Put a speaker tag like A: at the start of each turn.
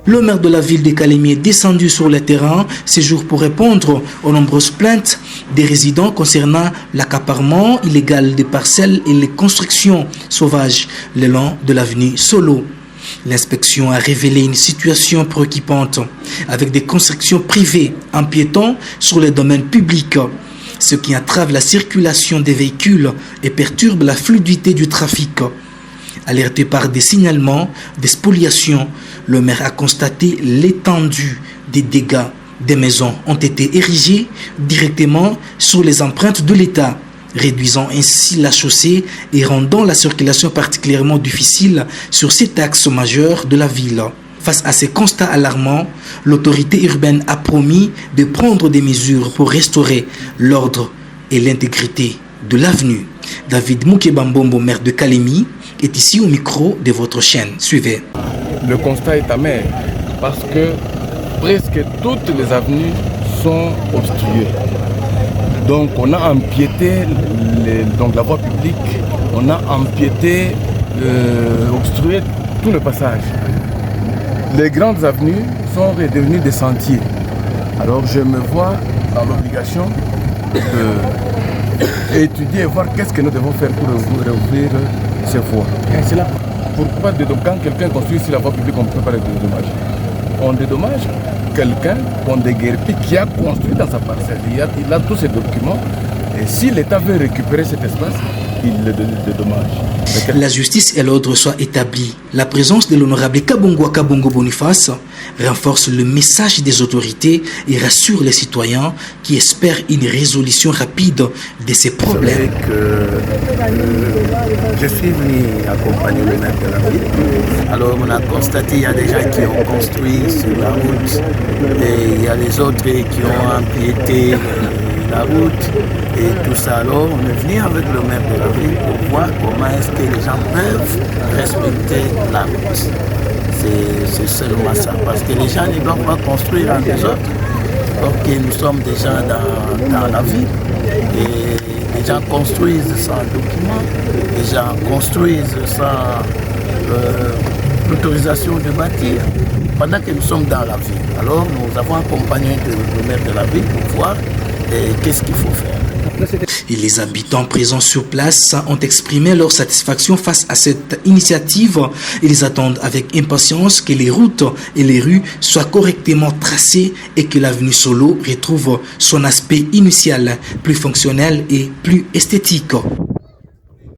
A: Le maire de la ville de Kalemi est descendu sur le terrain ce jour pour répondre aux nombreuses plaintes des résidents concernant l'accaparement illégal des parcelles et les constructions sauvages le long de l'avenue Solo. L'inspection a révélé une situation préoccupante avec des constructions privées empiétant sur les domaines publics, ce qui entrave la circulation des véhicules et perturbe la fluidité du trafic. Alerté par des signalements, des spoliations, le maire a constaté l'étendue des dégâts. Des maisons ont été érigées directement sur les empreintes de l'État, réduisant ainsi la chaussée et rendant la circulation particulièrement difficile sur cet axe majeur de la ville. Face à ces constats alarmants, l'autorité urbaine a promis de prendre des mesures pour restaurer l'ordre et l'intégrité de l'avenue. David Moukebambombo, maire de Kalemi, est ici au micro de votre chaîne. Suivez.
B: Le constat est amer parce que presque toutes les avenues sont obstruées. Donc on a empiété la voie publique, on a empiété, obstrué tout le passage. Les grandes avenues sont redevenues des sentiers. Alors je me vois dans l'obligation d'étudier et voir qu'est-ce que nous devons faire pour réouvrir ces voies. Et c'est là pourquoi quand quelqu'un construit ici la voie publique, on ne peut pas le dédommager. On dédommage quelqu'un qu'on déguerpit qui a construit dans sa parcelle. Il a tous ses documents et si l'État veut récupérer cet espace, il le dédommage.
A: La justice et l'ordre soient établis. La présence de l'honorable Kabongo Boniface renforce le message des autorités et rassure les citoyens qui espèrent une résolution rapide de ces problèmes.
C: Je suis venu accompagner le maire de la ville. Alors on a constaté qu'il y a des gens qui ont construit sur la route et il y a les autres qui ont empiété la route et tout ça. Alors on est venu avec le maire de la ville pour voir comment est-ce que les gens peuvent respecter la route. C'est seulement ça, parce que les gens ne doivent pas construire en désordre. Donc nous sommes déjà dans la ville et les gens construisent sans document, les gens construisent sans l'autorisation de bâtir pendant que nous sommes dans la ville. Alors nous avons accompagné le maire de la ville pour voir qu'est-ce qu'il faut faire.
A: Et les habitants présents sur place ont exprimé leur satisfaction face à cette initiative. Ils attendent avec impatience que les routes et les rues soient correctement tracées et que l'avenue Solo retrouve son aspect initial, plus fonctionnel et plus esthétique.